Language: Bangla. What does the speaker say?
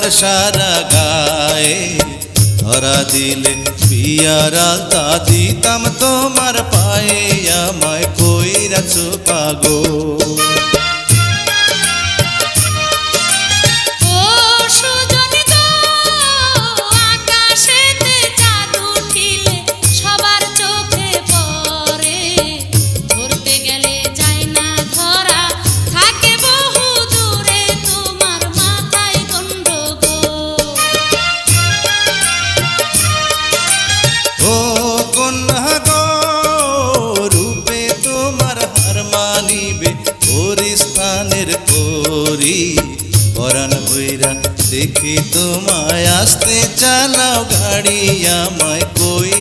তোমার সারা গায়ে, ধরা দিলে বিয়ার আলতা দিতাম তোমার পায়ে, আমায় কইরাছো পাগল। পরাণ ভৈরা দেখি তোমায় আসতে চালাও গাড়ি, আমায়